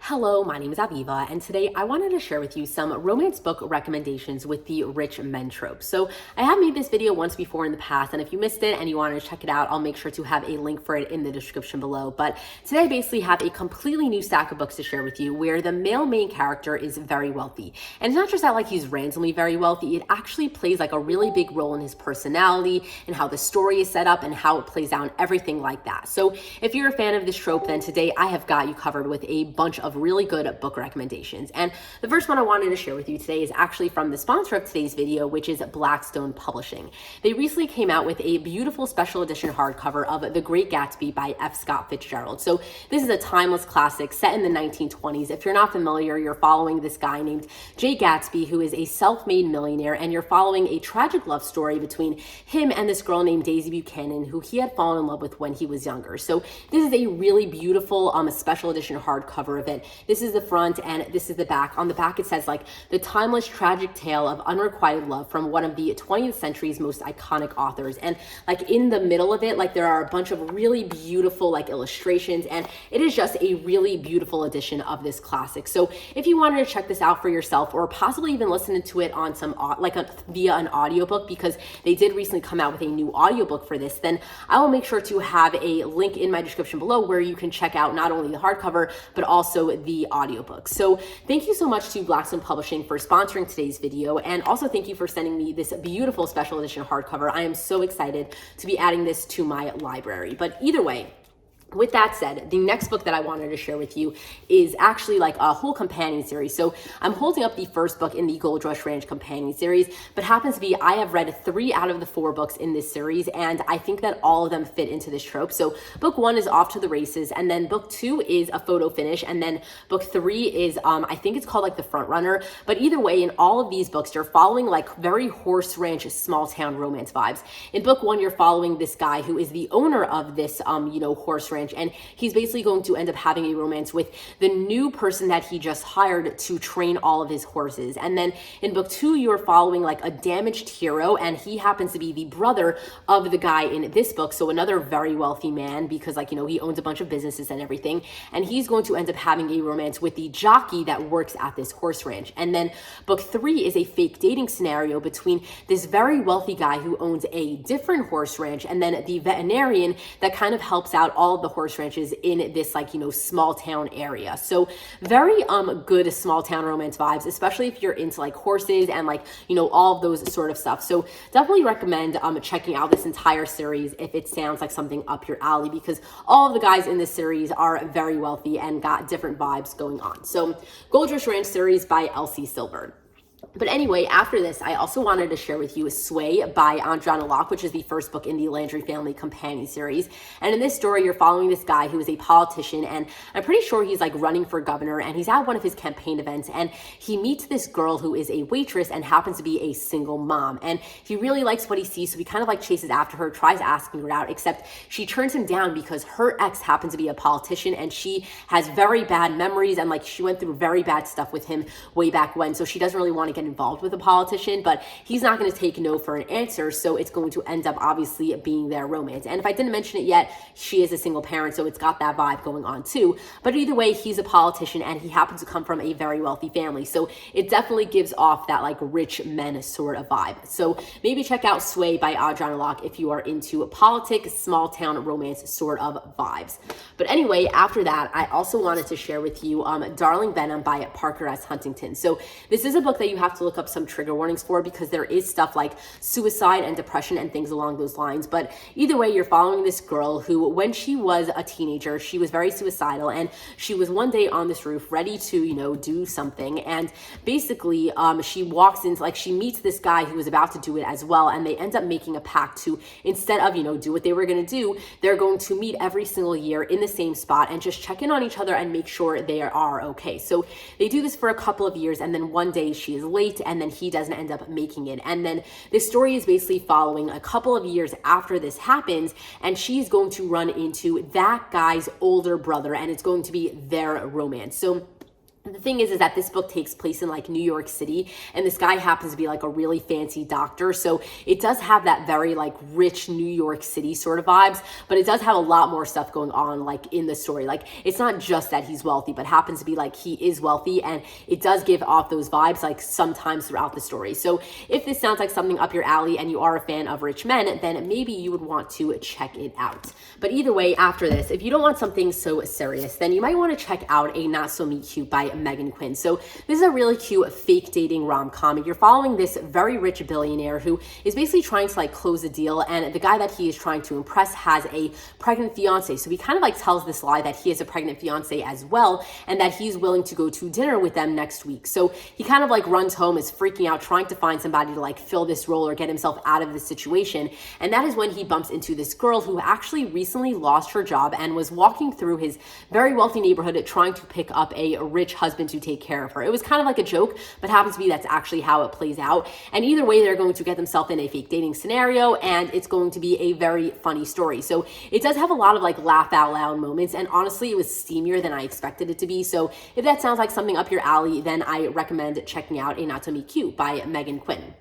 Hello, my name is Aviva, and today I wanted to share with you some romance book recommendations with the rich men trope. So I have made this video once before in the past, and if you missed it and you wanted to check it out, I'll make sure to have a link for it in the description below. But today I basically have a completely new stack of books to share with you where the male main character is very wealthy. And it's not just that like he's randomly very wealthy, it actually plays like a really big role in his personality and how the story is set up and how it plays out and everything like that. So if you're a fan of this trope, then today I have got you covered with a bunch of really good book recommendations. And the first one I wanted to share with you today is actually from the sponsor of today's video, which is Blackstone Publishing. They recently came out with a beautiful special edition hardcover of The Great Gatsby by F. Scott Fitzgerald. So this is a timeless classic set in the 1920s. If you're not familiar, you're following this guy named Jay Gatsby, who is a self-made millionaire, and you're following a tragic love story between him and this girl named Daisy Buchanan, who he had fallen in love with when he was younger. So this is a really beautiful special edition hardcover of it. This is the front and this is the back. On the back it says like the timeless tragic tale of unrequited love from one of the 20th century's most iconic authors. And like in the middle of it, like there are a bunch of really beautiful like illustrations, and it is just a really beautiful edition of this classic. So if you wanted to check this out for yourself, or possibly even listen to it on some via an audiobook, because they did recently come out with a new audiobook for this, then I will make sure to have a link in my description below where you can check out not only the hardcover but also the audiobook. So thank you so much to Blackstone Publishing for sponsoring today's video, and also thank you for sending me this beautiful special edition hardcover. I am so excited to be adding this to my library. But either way, with that said, the next book that I wanted to share with you is actually like a whole companion series. So I'm holding up the first book in the Gold Rush Ranch companion series, but happens to be I have read 3 out of the 4 books in this series, and I think that all of them fit into this trope. So book 1 is Off to the Races, and then book 2 is A Photo Finish, and then book 3 is I think it's called like The Front Runner. But either way, in all of these books, you're following like very horse ranch, small town romance vibes. In book 1, you're following this guy who is the owner of this horse ranch, and he's basically going to end up having a romance with the new person that he just hired to train all of his horses. And then in book 2, you're following like a damaged hero, and he happens to be the brother of the guy in this book, so another very wealthy man, because he owns a bunch of businesses and everything, and he's going to end up having a romance with the jockey that works at this horse ranch. And then book 3 is a fake dating scenario between this very wealthy guy who owns a different horse ranch and then the veterinarian that kind of helps out all of the horse ranches in this small town area. So very good small town romance vibes, especially if you're into like horses and all of those sort of stuff. So definitely recommend checking out this entire series if it sounds like something up your alley, because all of the guys in this series are very wealthy and got different vibes going on. So Gold Rush Ranch series by Elsie Silver. But anyway, after this, I also wanted to share with you Sway by Andronna Locke, which is the first book in the Landry Family companion series. And in this story, you're following this guy who is a politician, and I'm pretty sure he's like running for governor, and he's at one of his campaign events, and he meets this girl who is a waitress and happens to be a single mom. And he really likes what he sees, so he kind of like chases after her, tries asking her out, except she turns him down because her ex happens to be a politician, and she has very bad memories, and like she went through very bad stuff with him way back when, so she doesn't really want to get involved with a politician, but he's not going to take no for an answer, so it's going to end up obviously being their romance. And if I didn't mention it yet, she is a single parent, so it's got that vibe going on too. But either way, he's a politician and he happens to come from a very wealthy family, so it definitely gives off that like rich men sort of vibe. So maybe check out Sway by Andronna Locke if you are into politics, small town romance sort of vibes. But anyway, after that, I also wanted to share with you Darling Venom by Parker S. Huntington. So this is a book that you have to look up some trigger warnings for, because there is stuff like suicide and depression and things along those lines. But either way, you're following this girl who, when she was a teenager, she was very suicidal, and she was one day on this roof ready to do something, and basically she walks into, like, she meets this guy who was about to do it as well, and they end up making a pact to, instead of do what they were going to do, they're going to meet every single year in the same spot and just check in on each other and make sure they are okay. So they do this for a couple of years, and then one day she is late, and then he doesn't end up making it. And then this story is basically following a couple of years after this happens, and she's going to run into that guy's older brother, and it's going to be their romance. So The thing is that this book takes place in like New York City, and this guy happens to be like a really fancy doctor. So it does have that very like rich New York City sort of vibes, but it does have a lot more stuff going on like in the story. Like it's not just that he's wealthy, but happens to be like he is wealthy, and it does give off those vibes like sometimes throughout the story. So if this sounds like something up your alley and you are a fan of rich men, then maybe you would want to check it out. But either way, after this, if you don't want something so serious, then you might want to check out A Not So Meet Cute by Megan Quinn. So this is a really cute fake dating rom-com. You're following this very rich billionaire who is basically trying to like close a deal, and the guy that he is trying to impress has a pregnant fiance. So he kind of like tells this lie that he has a pregnant fiance as well, and that he's willing to go to dinner with them next week. So he kind of like runs home, is freaking out, trying to find somebody to like fill this role or get himself out of this situation. And that is when he bumps into this girl who actually recently lost her job and was walking through his very wealthy neighborhood trying to pick up a rich husband to take care of her. It was kind of like a joke, but happens to be that's actually how it plays out. And either way, they're going to get themselves in a fake dating scenario, and it's going to be a very funny story. So it does have a lot of like laugh out loud moments, and honestly, it was steamier than I expected it to be. So if that sounds like something up your alley, then I recommend checking out A Not So Meet Cute by Megan Quinn.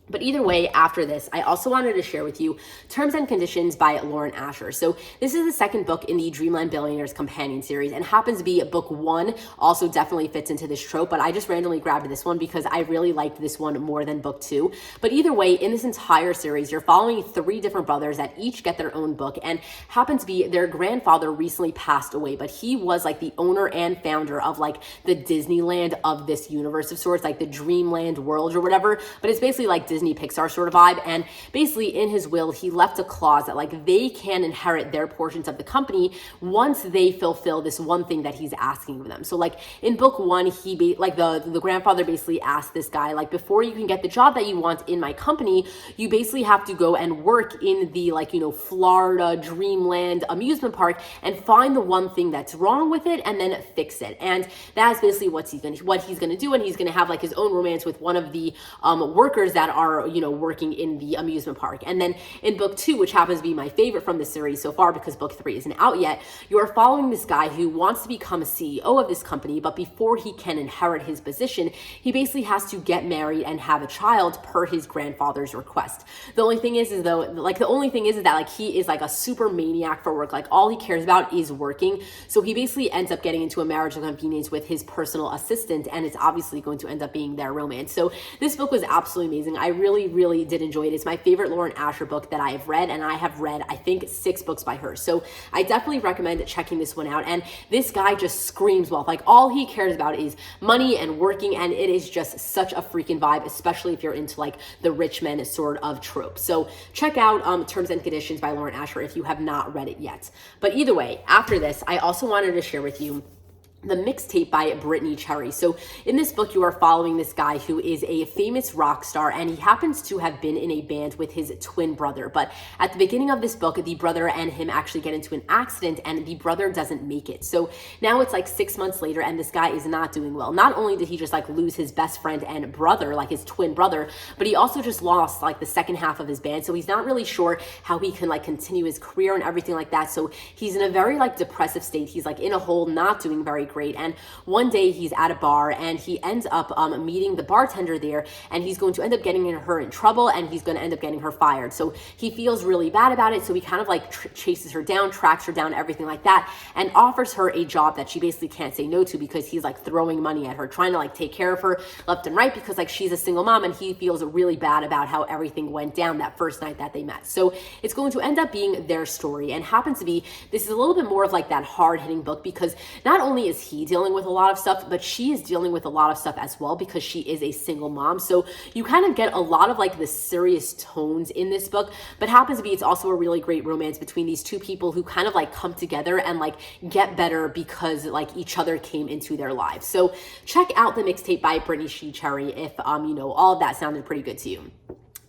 But either way, after this, I also wanted to share with you Terms and Conditions by Lauren Asher. So this is the second book in the Dreamland Billionaires companion series, and happens to be book 1, also definitely fits into this trope, but I just randomly grabbed this one because I really liked this one more than book 2. But either way, in this entire series, you're following 3 different brothers that each get their own book, and happens to be their grandfather recently passed away, but he was like the owner and founder of like the Disneyland of this universe of sorts, like the Dreamland world or whatever, but it's basically like Disney Pixar sort of vibe. And basically in his will, he left a clause that like they can inherit their portions of the company once they fulfill this one thing that he's asking of them. So like in book 1, the grandfather basically asked this guy, like, before you can get the job that you want in my company, you basically have to go and work in the like, you know, Florida Dreamland amusement park and find the one thing that's wrong with it and then fix it. And that's basically what he's gonna do. And he's gonna have like his own romance with one of the workers that are, you know, working in the amusement park. And then in book 2, which happens to be my favorite from the series so far because book 3 isn't out yet, you are following this guy who wants to become a CEO of this company, but before he can inherit his position, he basically has to get married and have a child per his grandfather's request. The only thing is that like he is like a super maniac for work. Like all he cares about is working. So he basically ends up getting into a marriage of convenience with his personal assistant, and it's obviously going to end up being their romance. So this book was absolutely amazing. I really did enjoy it. It's my favorite Lauren Asher book that I have read, and I have read, I think, 6 books by her. So I definitely recommend checking this one out. And this guy just screams wealth. Like all he cares about is money and working, and it is just such a freaking vibe, especially if you're into like the rich men sort of trope. So check out Terms and Conditions by Lauren Asher if you have not read it yet. But either way, after this, I also wanted to share with you the Mixtape by Brittany Cherry. So in this book, you are following this guy who is a famous rock star, and he happens to have been in a band with his twin brother. But at the beginning of this book, the brother and him actually get into an accident, and the brother doesn't make it. So now it's like 6 months later, and this guy is not doing well. Not only did he just like lose his best friend and brother, like his twin brother, but he also just lost like the second half of his band. So he's not really sure how he can like continue his career and everything like that. So he's in a very like depressive state. He's like in a hole, not doing very great. And one day he's at a bar, and he ends up meeting the bartender there, and he's going to end up getting her in trouble, and he's going to end up getting her fired. So he feels really bad about it. So he kind of like chases her down, tracks her down, everything like that, and offers her a job that she basically can't say no to because he's like throwing money at her, trying to like take care of her left and right because like she's a single mom, and he feels really bad about how everything went down that first night that they met. So it's going to end up being their story, and happens to be, this is a little bit more of like that hard-hitting book because not only is he dealing with a lot of stuff, but she is dealing with a lot of stuff as well because she is a single mom. So you kind of get a lot of like the serious tones in this book, but happens to be it's also a really great romance between these two people who kind of like come together and like get better because like each other came into their lives. So check out the Mixtape by Brittany Cherry if you know all of that sounded pretty good to you.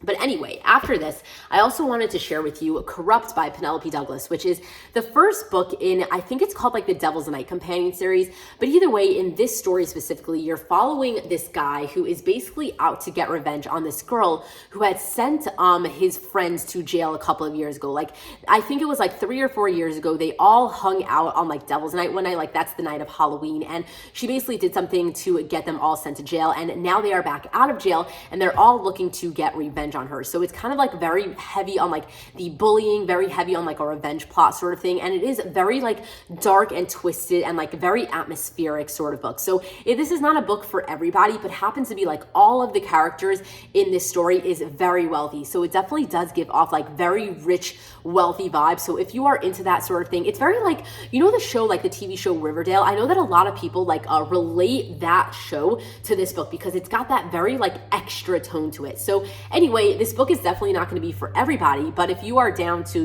But anyway, after this, I also wanted to share with you Corrupt by Penelope Douglas, which is the first book in, I think it's called like the Devil's Night companion series. But either way, in this story specifically, you're following this guy who is basically out to get revenge on this girl who had sent his friends to jail a couple of years ago. Like, I think it was like 3 or 4 years ago, they all hung out on like Devil's Night one night, like that's the night of Halloween. And she basically did something to get them all sent to jail. And now they are back out of jail and they're all looking to get revenge on her. So it's kind of like very heavy on like the bullying, very heavy on like a revenge plot sort of thing. And it is very like dark and twisted and like very atmospheric sort of book. So this is not a book for everybody, but happens to be like all of the characters in this story is very wealthy. So it definitely does give off like very rich, wealthy vibes. So if you are into that sort of thing, it's very like, you know, the show, like the TV show Riverdale. I know that a lot of people like relate that show to this book because it's got that very like extra tone to it. So anyway, this book is definitely not going to be for everybody, but if you are down to,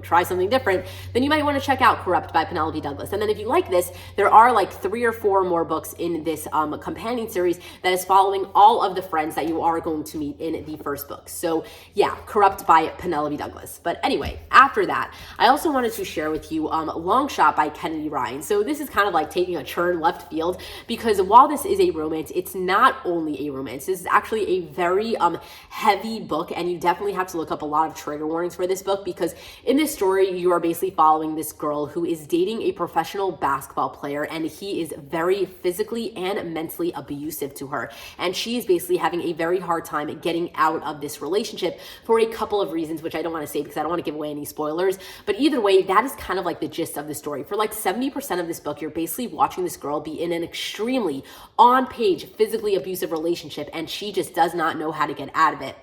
try something different, then you might want to check out Corrupt by Penelope Douglas. And then if you like this, there are like 3 or 4 more books in this companion series that is following all of the friends that you are going to meet in the first book. So yeah, Corrupt by Penelope Douglas. But anyway, after that, I also wanted to share with you Long Shot by Kennedy Ryan. So this is kind of like taking a turn left field because while this is a romance, it's not only a romance. This is actually a very heavy book, and you definitely have to look up a lot of trigger warnings for this book because in this story, you are basically following this girl who is dating a professional basketball player, and he is very physically and mentally abusive to her. And she is basically having a very hard time getting out of this relationship for a couple of reasons, which I don't want to say because I don't want to give away any spoilers. But either way, that is kind of like the gist of the story. For like 70% of this book, you're basically watching this girl be in an extremely on-page, physically abusive relationship, and she just does not know how to get out of it.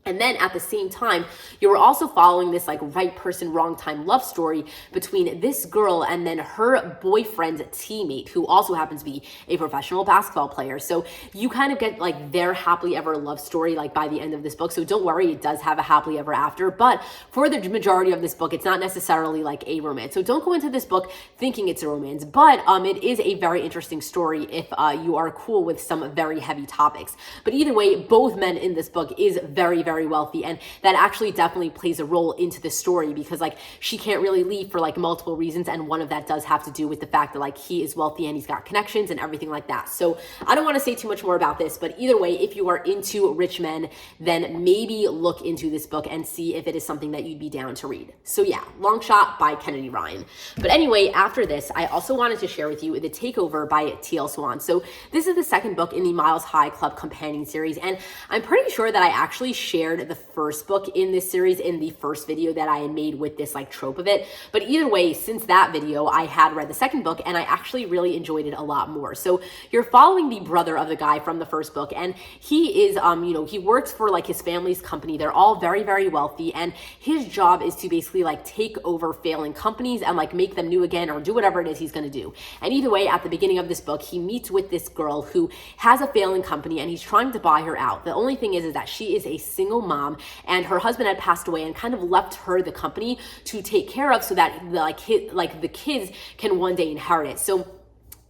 And then at the same time, you're also following this like right person, wrong time love story between this girl and then her boyfriend's teammate, who also happens to be a professional basketball player. So you kind of get like their happily ever love story like by the end of this book. So don't worry, it does have a happily ever after, but for the majority of this book, it's not necessarily like a romance. So don't go into this book thinking it's a romance, but it is a very interesting story if you are cool with some very heavy topics. But either way, both men in this book is very, very wealthy, and that actually definitely plays a role into the story because like she can't really leave for like multiple reasons, and one of that does have to do with the fact that like he is wealthy and he's got connections and everything like that. So I don't want to say too much more about this, but either way, if you are into rich men, then maybe look into this book and see if it is something that you'd be down to read. So yeah, Long Shot by Kennedy Ryan. But anyway, after this, I also wanted to share with you The Takeover by T.L. Swan. So this is the second book in the Miles High Club companion series, and I'm pretty sure that I actually shared the first book in this series in the first video that I had made with this like trope of it. But either way, since that video, I had read the second book and I actually really enjoyed it a lot more. So you're following the brother of the guy from the first book, and he is, he works for like his family's company. They're all very, very wealthy, and his job is to basically like take over failing companies and like make them new again or do whatever it is he's going to do. And either way, at the beginning of this book, he meets with this girl who has a failing company and he's trying to buy her out. The only thing is that she is a single mom and her husband had passed away and kind of left her the company to take care of so that the kids can one day inherit it. So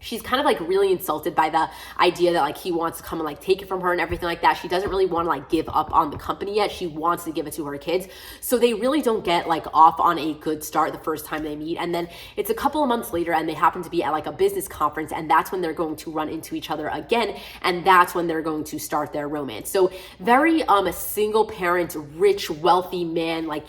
she's kind of like really insulted by the idea that like he wants to come and like take it from her and everything like that. She doesn't really want to like give up on the company yet. She wants to give it to her kids. So they really don't get like off on a good start the first time they meet. And then it's a couple of months later and they happen to be at like a business conference, and that's when they're going to run into each other again. And that's when they're going to start their romance. So very a single parent, rich, wealthy man, like,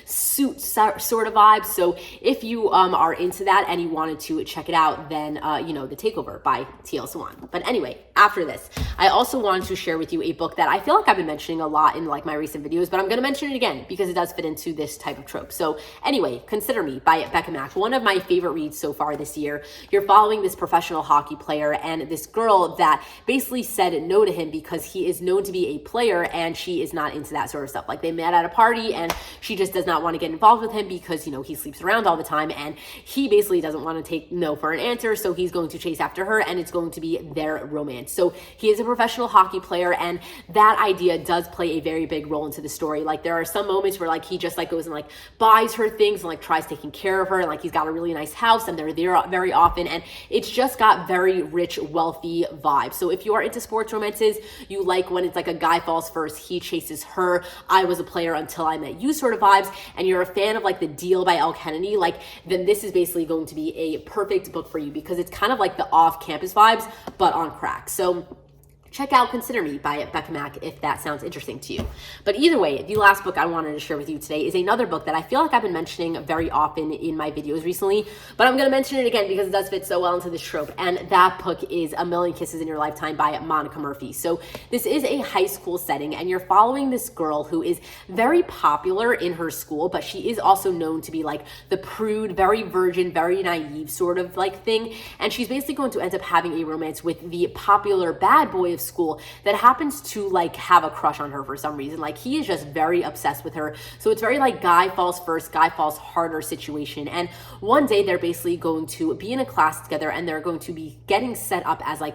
suit sort of vibe. So if you are into that and you wanted to check it out, then, The Takeover by T.L. Swan. But anyway, after this, I also wanted to share with you a book that I feel like I've been mentioning a lot in like my recent videos, but I'm going to mention it again because it does fit into this type of trope. So anyway, Consider Me by Becca Mack, one of my favorite reads so far this year. You're following this professional hockey player and this girl that basically said no to him because he is known to be a player and she is not into that sort of stuff. Like they met at a party and she just does not want to get involved with him because, he sleeps around all the time, and he basically doesn't want to take no for an answer. So he's going going to chase after her, and it's going to be their romance. So he is a professional hockey player, and that idea does play a very big role into the story. Like there are some moments where like he just like goes and like buys her things and like tries taking care of her, and like he's got a really nice house and they're there very often, and it's just got very rich, wealthy vibes. So if you are into sports romances, you like when it's like a guy falls first, he chases her, I was a player until I met you sort of vibes, and you're a fan of like The Deal by Elle Kennedy, like then this is basically going to be a perfect book for you, because it's kind of like the off-campus vibes but on crack. So check out Consider Me by Becca Mack if that sounds interesting to you. But either way, the last book I wanted to share with you today is another book that I feel like I've been mentioning very often in my videos recently, but I'm going to mention it again because it does fit so well into this trope, and that book is A Million Kisses in Your Lifetime by Monica Murphy. So this is a high school setting, and you're following this girl who is very popular in her school, but she is also known to be like the prude, very virgin, very naive sort of like thing, and she's basically going to end up having a romance with the popular bad boy of school that happens to like have a crush on her for some reason. Like he is just very obsessed with her. So it's very like guy falls first, guy falls harder situation. And one day they're basically going to be in a class together, and they're going to be getting set up as like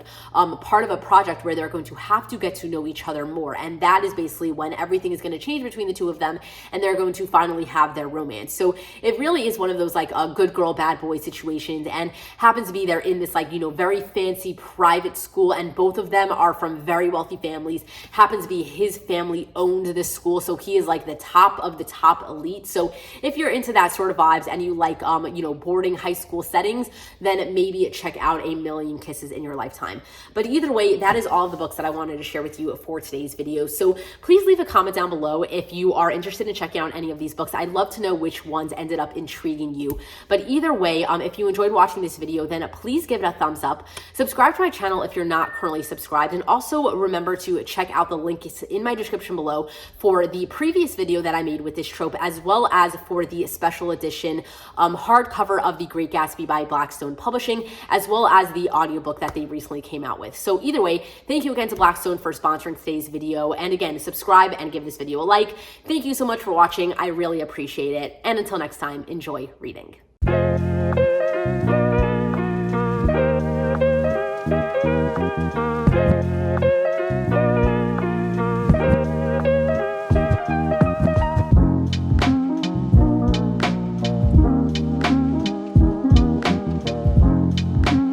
part of a project where they're going to have to get to know each other more. And that is basically when everything is going to change between the two of them, and they're going to finally have their romance. So it really is one of those like a good girl, bad boy situations, and happens to be they're in this like, you know, very fancy private school, and both of them are from very wealthy families. Happens to be his family owned this school, so he is like the top of the top elite. So if you're into that sort of vibes and you like you know, boarding high school settings, then maybe check out A Million Kisses in Your Lifetime. But either way, that is all of the books that I wanted to share with you for today's video. So please leave a comment down below if you are interested in checking out any of these books. I'd love to know which ones ended up intriguing you. But either way, if you enjoyed watching this video, then please give it a thumbs up. Subscribe to my channel if you're not currently subscribed, and also remember to check out the link in my description below for the previous video that I made with this trope, as well as for the special edition hardcover of The Great Gatsby by Blackstone Publishing, as well as the audiobook that they recently came out with. So either way, thank you again to Blackstone for sponsoring today's video, and again, subscribe and give this video a like. Thank you so much for watching. I really appreciate it, and until next time, enjoy reading.